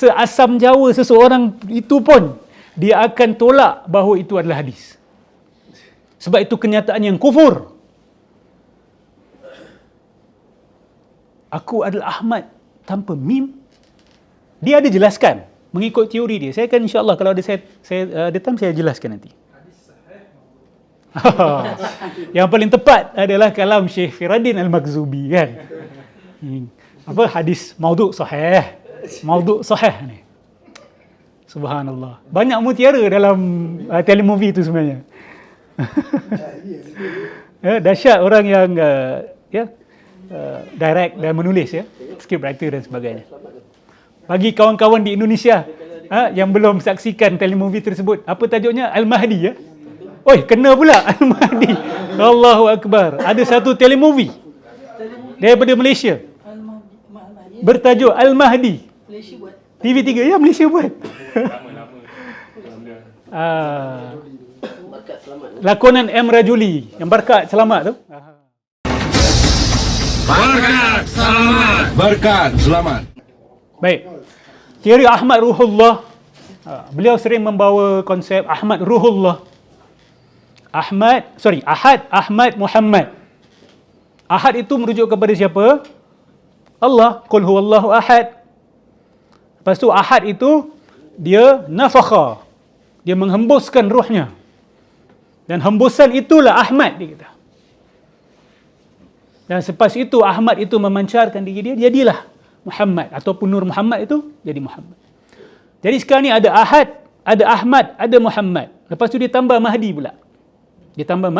seasam Jawa seseorang itu pun, dia akan tolak bahawa itu adalah hadis. Sebab itu kenyataan yang kufur. Aku adalah Ahmad tanpa mim. Dia ada jelaskan mengikut teori dia. Saya akan insya-Allah kalau ada ada time saya jelaskan nanti. Yang paling tepat adalah kalam Syekh Firaddin Al-Maghzubi kan. Apa hadis maudhu' sahih. Maudhu' sahih ni. Subhanallah. Banyak mutiara dalam telemovie itu sebenarnya. Dahsyat orang yang direct dan menulis scriptwriter dan sebagainya. Bagi kawan-kawan di Indonesia yang belum saksikan telemovie tersebut, apa tajuknya? Al-Mahdi ya. Oi, kena pula Al-Mahdi. Allahu Akbar. Ada satu telemovie daripada Malaysia. Bertajuk Al-Mahdi. TV3 ya, Malaysia buat. Lakonan M. Rajuli yang berkat selamat tu. Berkat selamat. Berkat selamat. Baik. Teori Ahmad Ruhullah. Beliau sering membawa konsep Ahmad Ruhullah. Ahad, Ahmad, Muhammad. Ahad itu merujuk kepada siapa? Allah. Qul huwallahu ahad. Lepas tu ahad itu dia nafakha. Dia menghembuskan ruhnya. Dan hembusan itulah Ahmad dia kata. Dan selepas itu Ahmad itu memancarkan diri dia, jadilah Muhammad ataupun Nur Muhammad itu jadi Muhammad. Jadi sekarang ni ada Ahad, ada Ahmad, ada Muhammad. Lepas tu dia tambah Mahdi pula. Dia tambah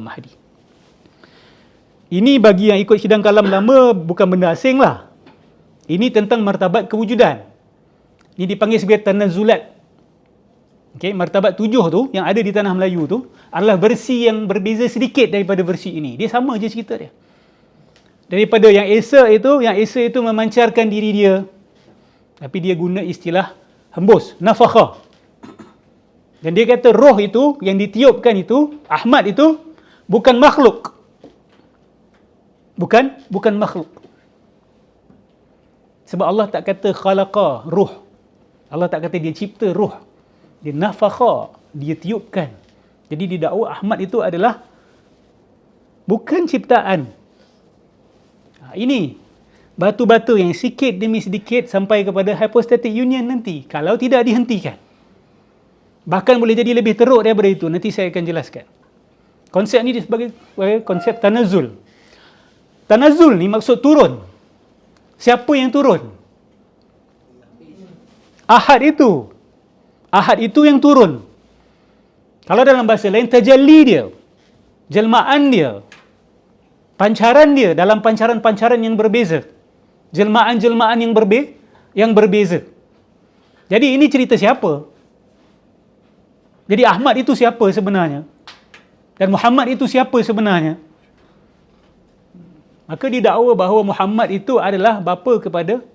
Mahdi. Ini bagi yang ikut sidang kalam lama bukan benda asing lah. Ini tentang martabat kewujudan. Ini dipanggil sebagai tanazzulat. Okey, martabat 7 tu yang ada di tanah Melayu tu adalah versi yang berbeza sedikit daripada versi ini. Dia sama je cerita dia. Daripada yang Esa itu memancarkan diri dia. Tapi dia guna istilah hembus, nafakha. Dan dia kata roh itu yang ditiupkan itu, Ahmad itu bukan makhluk. Bukan makhluk. Sebab Allah tak kata khalaqa, ruh. Allah tak kata dia cipta ruh. Dia nafakha, dia tiupkan. Jadi didakwa Ahmad itu adalah bukan ciptaan. Ini batu-batu yang sikit demi sedikit sampai kepada hypostatic union nanti kalau tidak dihentikan. Bahkan boleh jadi lebih teruk daripada itu. Nanti saya akan jelaskan. Konsep ni sebagai konsep tanazul. Tanazul ni maksud turun. Siapa yang turun? Ahad itu. Ahad itu yang turun. Kalau dalam bahasa lain, tajalli dia. Jelmaan dia. Pancaran dia dalam pancaran-pancaran yang berbeza. Jelmaan-jelmaan yang berbeza. Jadi ini cerita siapa? Jadi Ahmad itu siapa sebenarnya? Dan Muhammad itu siapa sebenarnya? Maka didakwa bahawa Muhammad itu adalah bapa kepada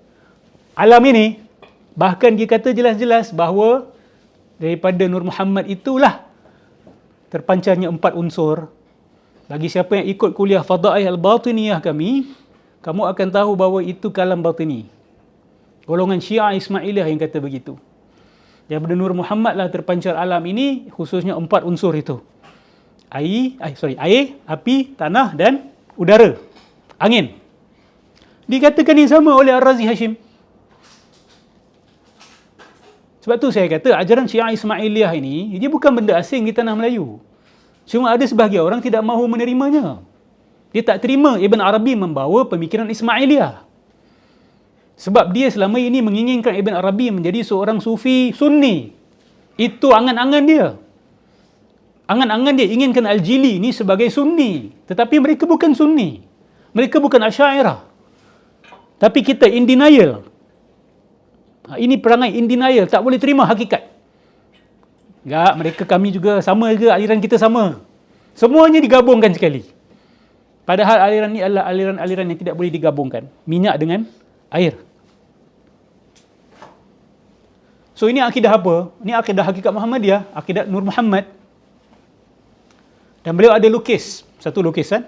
alam ini. Bahkan dia kata jelas-jelas bahawa daripada Nur Muhammad itulah terpancarnya 4 unsur. Bagi siapa yang ikut kuliah Fadail Al-Batiniyah kami, kamu akan tahu bahawa itu kalam batini. Golongan Syiah Ismailiyah yang kata begitu. Daripada Nur Muhammad lah terpancar alam ini, khususnya 4 unsur itu. Air, api, tanah dan udara. Angin. Dikatakan yang sama oleh Ar-Razi Hashim. Sebab tu saya kata ajaran Syiah Ismailiyah ini, dia bukan benda asing di tanah Melayu. Cuma ada sebahagian orang tidak mahu menerimanya. Dia tak terima Ibn Arabi membawa pemikiran Ismailiyah. Sebab dia selama ini menginginkan Ibn Arabi menjadi seorang sufi sunni. Itu angan-angan dia. Angan-angan dia inginkan Al-Jili ini sebagai sunni. Tetapi mereka bukan sunni. Mereka bukan Asy'ariyah. Tapi kita in denial. Ini perangai in denial. Tak boleh terima hakikat. Enggak, mereka kami juga sama ke, aliran kita sama. Semuanya digabungkan sekali. Padahal aliran ni adalah aliran-aliran yang tidak boleh digabungkan. Minyak dengan air. So ini akidah apa? Ini akidah hakikat Muhammadiyah, akidah Nur Muhammad. Dan beliau ada lukis, satu lukisan.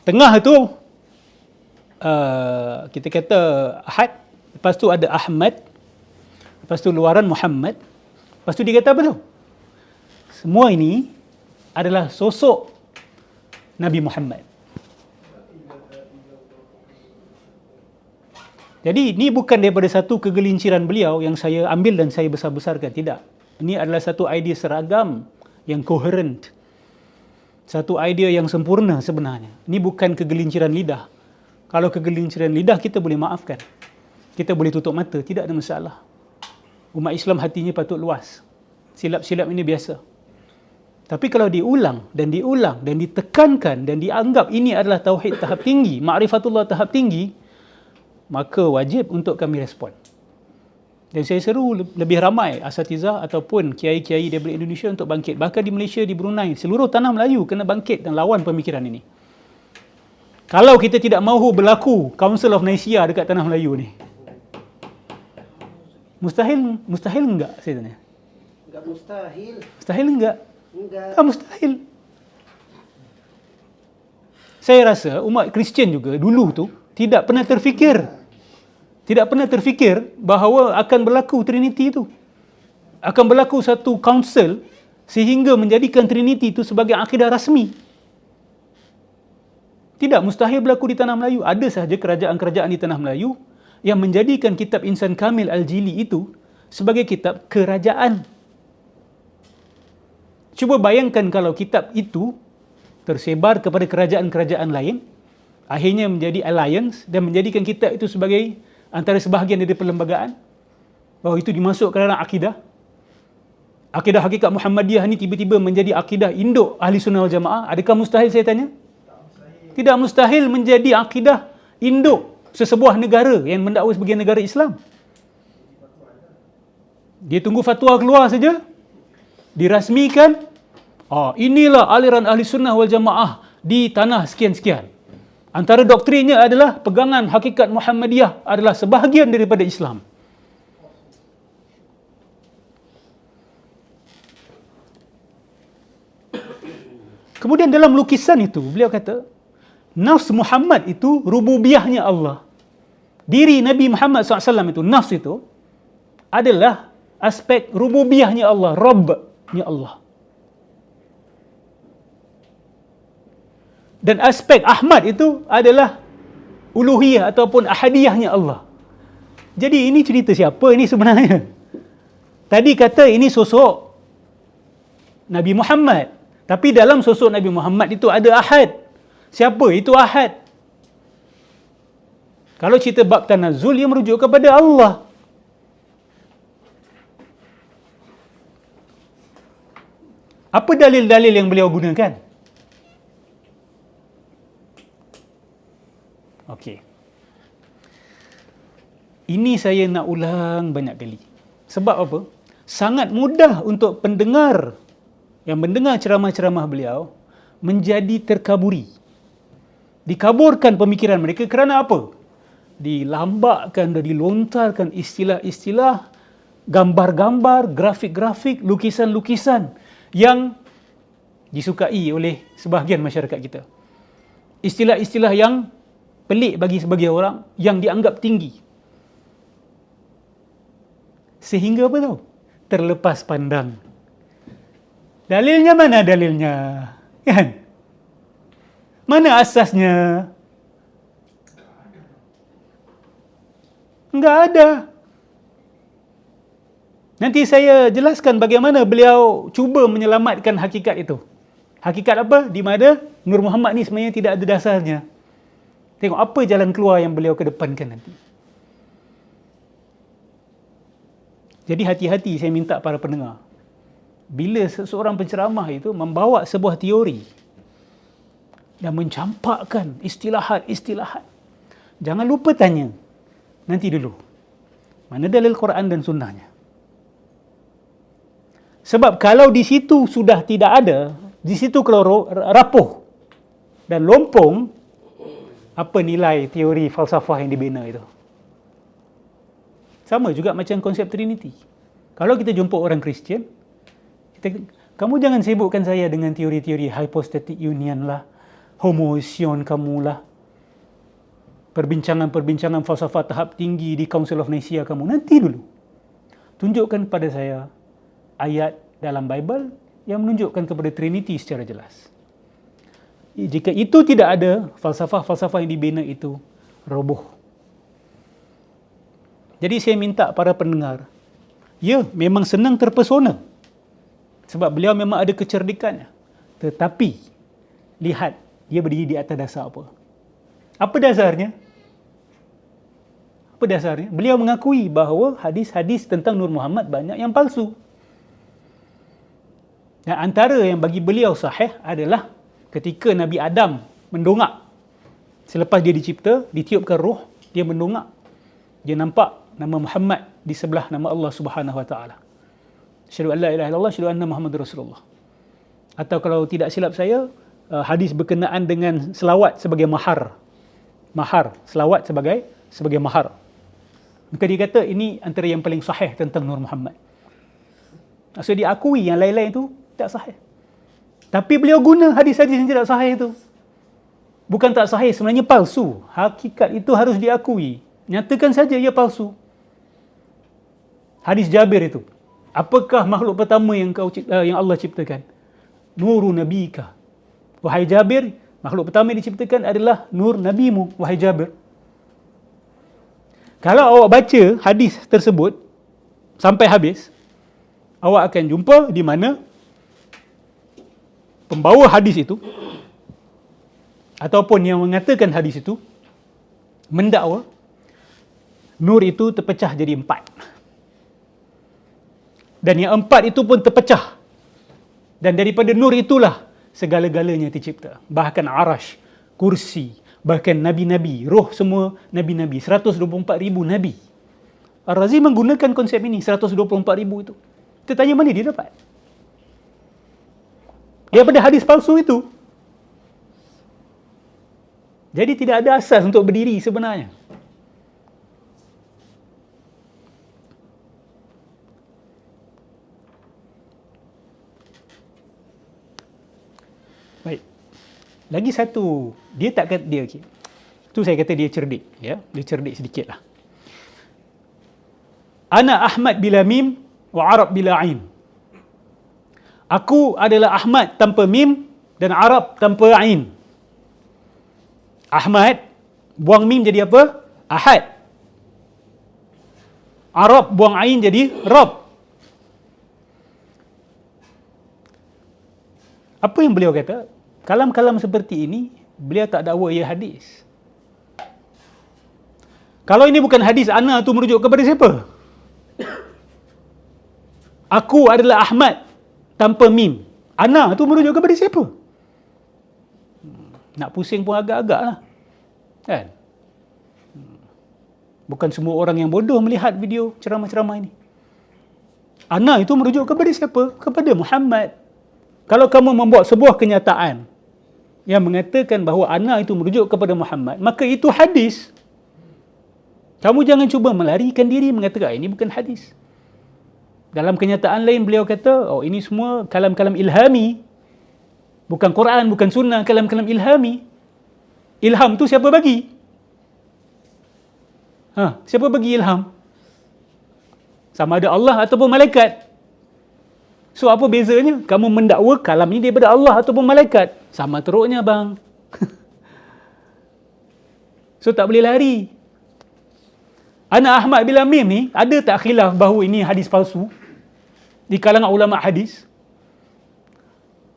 Tengah tu kita kata Ahad, lepas tu ada Ahmad, lepas tu luaran Muhammad, lepas tu dia kata apa tau? Semua ini adalah sosok Nabi Muhammad. Jadi ini bukan daripada satu kegelinciran beliau yang saya ambil dan saya besar-besarkan. Tidak. Ini adalah satu idea seragam yang coherent. Satu idea yang sempurna sebenarnya. Ini bukan kegelinciran lidah. Kalau kegelinciran lidah kita boleh maafkan. Kita boleh tutup mata, tidak ada masalah. Umat Islam hatinya patut luas. Silap-silap ini biasa. Tapi kalau diulang dan ditekankan dan dianggap ini adalah tauhid tahap tinggi, ma'rifatullah tahap tinggi, maka wajib untuk kami respon. Dan saya seru lebih ramai asatizah ataupun kiai-kiai daripada Indonesia untuk bangkit. Bahkan di Malaysia, di Brunei, seluruh tanah Melayu kena bangkit dan lawan pemikiran ini. Kalau kita tidak mahu berlaku Council of Nicaea dekat tanah Melayu ni, mustahil enggak saya tanya? Enggak mustahil. Mustahil enggak? Enggak. Mustahil. Saya rasa umat Kristian juga dulu tu tidak pernah terfikir bahawa akan berlaku Trinity itu. Akan berlaku satu council sehingga menjadikan Trinity itu sebagai akidah rasmi. Tidak mustahil berlaku di tanah Melayu. Ada sahaja kerajaan-kerajaan di tanah Melayu yang menjadikan kitab Insan Kamil Al-Jili itu sebagai kitab kerajaan. Cuba bayangkan kalau kitab itu tersebar kepada kerajaan-kerajaan lain, akhirnya menjadi alliance dan menjadikan kitab itu sebagai antara sebahagian dari perlembagaan, bahawa itu dimasukkan dalam akidah. Akidah hakikat Muhammadiyah ni tiba-tiba menjadi akidah induk Ahli Sunnah wal Jamaah. Adakah mustahil saya tanya? Tidak mustahil menjadi akidah induk sesebuah negara yang mendakwa sebagai negara Islam. Dia tunggu fatwa keluar saja, dirasmikan. Inilah aliran Ahli Sunnah wal Jamaah di tanah sekian-sekian. Antara doktrinnya adalah pegangan hakikat Muhammadiyah adalah sebahagian daripada Islam. Kemudian dalam lukisan itu, beliau kata, nafs Muhammad itu rububiyahnya Allah. Diri Nabi Muhammad SAW itu, nafs itu, adalah aspek rububiyahnya Allah, Rabbnya Allah. Dan aspek Ahmad itu adalah uluhiyah ataupun ahadiyahnya Allah. Jadi ini cerita siapa ini sebenarnya? Tadi kata ini sosok Nabi Muhammad. Tapi dalam sosok Nabi Muhammad itu ada ahad. Siapa itu ahad? Kalau cerita bab tanazzul, ia merujuk kepada Allah. Apa dalil-dalil yang beliau gunakan? Okey. Ini saya nak ulang banyak kali. Sebab apa? Sangat mudah untuk pendengar yang mendengar ceramah-ceramah beliau menjadi terkaburi. Dikaburkan pemikiran mereka kerana apa? Dilambakkan dan dilontarkan istilah-istilah, gambar-gambar, grafik-grafik, lukisan-lukisan yang disukai oleh sebahagian masyarakat kita. Istilah-istilah yang pelik bagi sebagian orang, yang dianggap tinggi. Sehingga apa tahu? Terlepas pandang. Dalilnya mana dalilnya? Kan? Mana asasnya? Enggak ada. Nanti saya jelaskan bagaimana beliau cuba menyelamatkan hakikat itu. Hakikat apa? Di mana Nur Muhammad ni sebenarnya tidak ada dasarnya. Tengok apa jalan keluar yang beliau kedepankan nanti. Jadi hati-hati saya minta para pendengar. Bila seseorang penceramah itu membawa sebuah teori dan mencampakkan istilahat-istilahat, jangan lupa tanya. Nanti dulu, mana dalil Quran dan sunnahnya? Sebab kalau di situ sudah tidak ada, di situ kalau rapuh dan lompong, apa nilai teori falsafah yang dibina itu? Sama juga macam konsep Trinity. Kalau kita jumpa orang Kristian, kamu jangan sibukkan saya dengan teori-teori hypostatic union lah, homoousion kamu lah. perbincangan falsafah tahap tinggi di Council of Nicaea kamu. Nanti dulu. Tunjukkan kepada saya ayat dalam Bible yang menunjukkan kepada Trinity secara jelas. Jika itu tidak ada, falsafah-falsafah yang dibina itu roboh. Jadi saya minta para pendengar, ya memang senang terpesona. Sebab beliau memang ada kecerdikannya. Tetapi, lihat dia berdiri di atas dasar apa. Apa dasarnya? Apa dasarnya? Beliau mengakui bahawa hadis-hadis tentang Nur Muhammad banyak yang palsu. Dan antara yang bagi beliau sahih adalah ketika Nabi Adam mendongak. Selepas dia dicipta, ditiupkan roh, dia mendongak. Dia nampak nama Muhammad di sebelah nama Allah Subhanahu Wa Taala. Asyhadu an la ilaha illallah, asyhadu anna Muhammadar Rasulullah. Atau kalau tidak silap saya, hadis berkenaan dengan selawat sebagai mahar. Mahar, selawat sebagai mahar. Maka dia kata ini antara yang paling sahih tentang Nur Muhammad. Maksudnya dia akui yang lain-lain itu tak sahih. Tapi beliau guna hadis-hadis yang tidak sahih itu. Bukan tak sahih, sebenarnya palsu. Hakikat itu harus diakui. Nyatakan saja ia palsu. Hadis Jabir itu. Apakah makhluk pertama yang Allah ciptakan? Nuru Nabika. Wahai Jabir, makhluk pertama yang diciptakan adalah nur Nabimu, wahai Jabir. Kalau awak baca hadis tersebut sampai habis, awak akan jumpa di mana pembawa hadis itu ataupun yang mengatakan hadis itu mendakwa nur itu terpecah jadi 4. Dan yang 4 itu pun terpecah. Dan daripada nur itulah segala-galanya tercipta. Bahkan arash, kursi, bahkan nabi-nabi, roh semua nabi-nabi, 124,000 nabi. Ar-Razi menggunakan konsep ini, 124,000 itu. Kita tanya mana dia dapat? Daripada hadis palsu itu. Jadi tidak ada asas untuk berdiri sebenarnya. Baik. Lagi satu, dia tak kata dia okey. Tu saya kata dia cerdik, ya. Dia cerdik sedikitlah. Ana Ahmad bila mim wa Arab bila ain. Aku adalah Ahmad tanpa mim dan Arab tanpa ain. Ahmad buang mim jadi apa? Ahad. Arab buang ain jadi Rabb. Apa yang beliau kata? Kalam-kalam seperti ini, beliau tak dakwa ia hadis. Kalau ini bukan hadis, ana tu merujuk kepada siapa? Aku adalah Ahmad tanpa mim. Ana tu merujuk kepada siapa? Nak pusing pun agak-agak lah. Kan? Bukan semua orang yang bodoh melihat video ceramah-ceramah ini. Ana itu merujuk kepada siapa? Kepada Muhammad. Kalau kamu membuat sebuah kenyataan yang mengatakan bahawa ana itu merujuk kepada Muhammad, maka itu hadis. Kamu jangan cuba melarikan diri mengatakan ini bukan hadis. Dalam kenyataan lain beliau kata, oh ini semua kalam-kalam ilhami. Bukan Quran, bukan sunnah, kalam-kalam ilhami. Ilham tu siapa bagi? Siapa bagi ilham? Sama ada Allah ataupun malaikat. So apa bezanya? Kamu mendakwa kalam ini daripada Allah ataupun malaikat. Sama teruknya bang. So tak boleh lari. Ana Ahmad bila mim ni, ada tak khilaf bahawa ini hadis palsu? Di kalangan ulama hadis.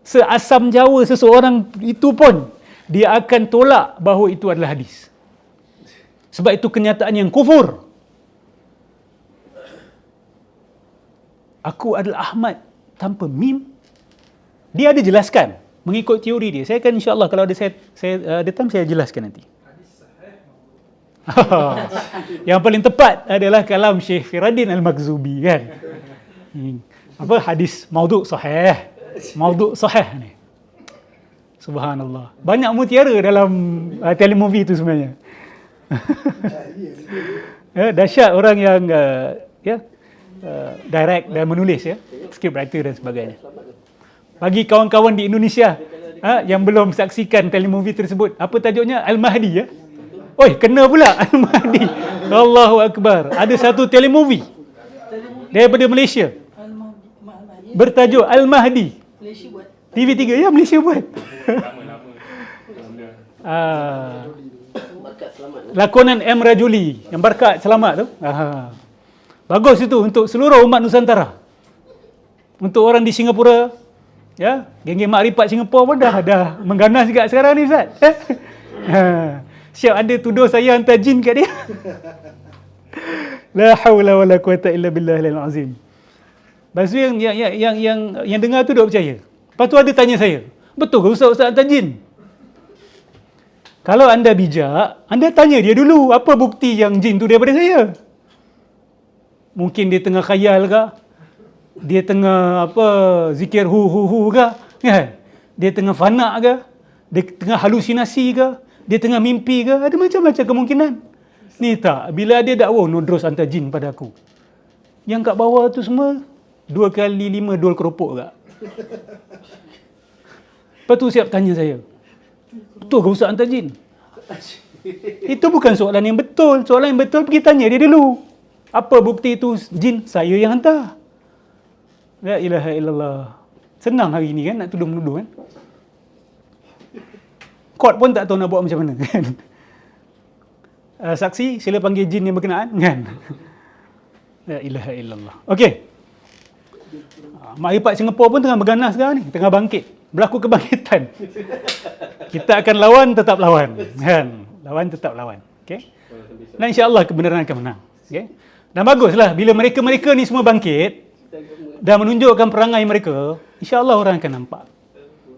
Seasam Jawa seseorang itu pun, dia akan tolak bahawa itu adalah hadis. Sebab itu kenyataan yang kufur. Aku adalah Ahmad tanpa mim. Dia ada jelaskan mengikut teori dia. Saya akan insya-Allah kalau ada ada time saya jelaskan nanti. Yang paling tepat adalah kalam Syekh Firaddin Al-Maghzubi kan. Apa hadis maudhu' sahih. Maudhu' sahih ni. Subhanallah. Banyak mutiara dalam telemovie itu sebenarnya. Dahsyat orang yang direct dan menulis ya, script writer dan sebagainya. Bagi kawan-kawan di Indonesia yang belum saksikan telemovie tersebut, apa tajuknya? Al-Mahdi ya. Oi, kena pula Al-Mahdi. Allahu Akbar. Ada satu telemovie daripada Malaysia bertajuk Al-Mahdi. Malaysia buat. TV3 ya, Malaysia buat. Bakat selamat. Lakonan M. Rajuli yang berkat selamat tu. Bagus itu untuk seluruh umat Nusantara. Untuk orang di Singapura, ya, geng-geng makrifat Singapura pun dah mengganas juga sekarang ni, Ustaz. Siap ada tuduh saya hantar jin kat dia. La haula wala quwata illa billahil azim. Lepas tu yang dengar tu tak percaya. Lepas tu ada tanya saya, betul ke Ustaz hantar jin? Kalau anda bijak, anda tanya dia dulu, apa bukti yang jin tu daripada saya? Mungkin dia tengah khayal ke? Dia tengah zikir hu ke? Kan? Dia tengah fana ke? Dia tengah halusinasi ke? Dia tengah mimpi ke? Ada macam-macam kemungkinan. Ni tak, bila dia dakwa nodros hantar jin pada aku. Yang kat bawah tu semua 2 kali 5 dol keropok tak? Lepas tu siap tanya saya, betul ke Ustaz hantar jin? Itu bukan soalan yang betul. Soalan yang betul pergi tanya dia dulu. Apa bukti itu jin? Saya yang hantar. La ilaha illallah. Senang hari ni kan nak tuduh-menuduh kan. Court pun tak tahu nak buat macam mana kan. Saksi sila panggil jin yang berkenaan kan. La ilaha illallah. Okey. Makrifat Singapura pun tengah berganas sekarang ni, tengah bangkit. Berlaku kebangkitan. Kita akan lawan, tetap lawan kan. Lawan tetap lawan. Okey. Dan insya-Allah kebenaran akan menang. Okey. Dan baguslah bila mereka-mereka ni semua bangkit dan menunjukkan perangai mereka, insya-Allah orang akan nampak.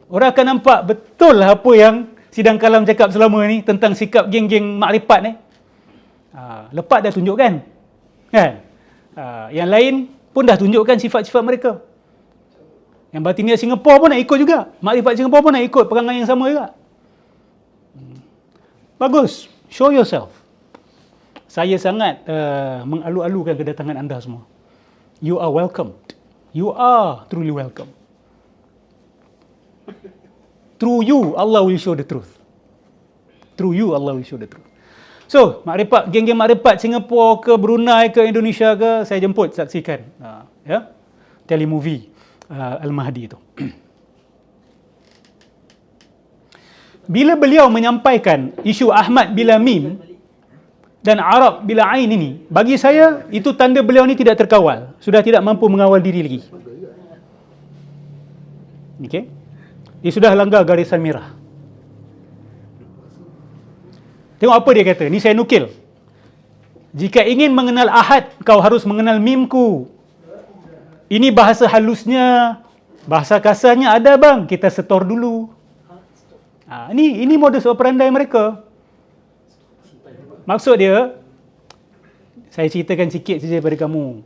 Orang akan nampak betul lah apa yang Sidang Kalam cakap selama ni tentang sikap geng-geng makrifat ni. Lepas dah tunjukkan. Kan? Yang lain pun dah tunjukkan sifat-sifat mereka. Yang Batinia Singapura pun nak ikut juga. Makrifat Singapura pun nak ikut perangai yang sama juga. Bagus. Show yourself. Saya sangat mengalu-alukan kedatangan anda semua. You are welcome. You are truly welcome. Through you, Allah will show the truth. Through you, Allah will show the truth. So, makrifat, geng-geng makrifat Singapura ke Brunei ke Indonesia ke, saya jemput saksikan. Ya, telemovie Al-Mahdi itu. Bila beliau menyampaikan isu Ahmad bila mim dan Arab bila ain ini, bagi saya itu tanda beliau ni tidak terkawal, sudah tidak mampu mengawal diri lagi. Okey. Dia sudah langgar garisan merah. Tengok apa dia kata. Ni saya nukil. Jika ingin mengenal Ahad, kau harus mengenal mimku. Ini bahasa halusnya. Bahasa kasarnya ada bang. Kita setor dulu. Ini modus operandi mereka. Maksud dia, saya ceritakan sikit saja pada kamu.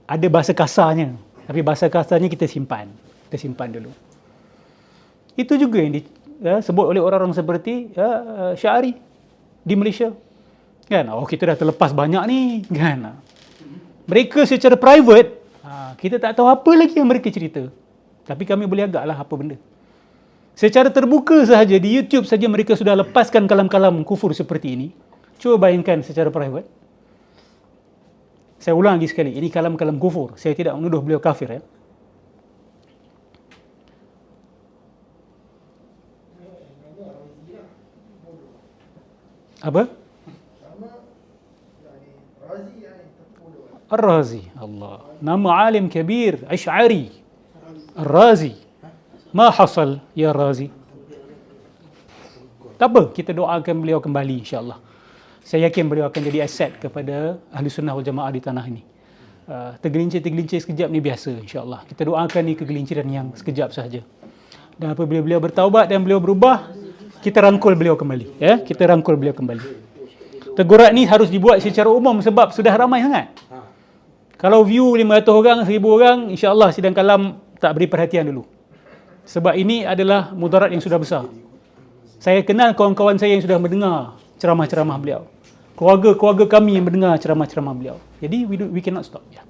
Ada bahasa kasarnya. Tapi bahasa kasarnya kita simpan. Kita simpan dulu. Itu juga yang disebut oleh orang-orang seperti Syari di Malaysia. Kan? Kita dah terlepas banyak ni. Kan? Mereka secara private, kita tak tahu apa lagi yang mereka cerita. Tapi kami boleh agaklah apa benda. Secara terbuka sahaja, di YouTube saja mereka sudah lepaskan kalam-kalam kufur seperti ini. Cuba bayangkan secara private. Saya ulang lagi sekali, ini kalam-kalam kufur. Saya tidak menuduh beliau kafir ya. Apa? Ar-Razi. Allah. Nama alim kabir, Ash'ari. Ar-Razi. Ma hasal ya Razi? Tak apa, kita doakan beliau kembali insya-Allah. Saya yakin beliau akan jadi aset kepada Ahli Sunnah wal Jamaah di tanah ini. Tergelincir-tergelincir sekejap ni biasa insya-Allah. Kita doakan ni kegelinciran yang sekejap sahaja. Dan apabila beliau bertaubat dan beliau berubah, kita rangkul beliau kembali, ya. Kita rangkul beliau kembali. Teguran ni harus dibuat secara umum sebab sudah ramai sangat. Kalau view 500 orang, 1000 orang, insya-Allah sidang kalam tak beri perhatian dulu. Sebab ini adalah mudarat yang sudah besar. Saya kenal kawan-kawan saya yang sudah mendengar ceramah-ceramah beliau. Keluarga-keluarga kami yang mendengar ceramah-ceramah beliau. Jadi we cannot stop. Ya.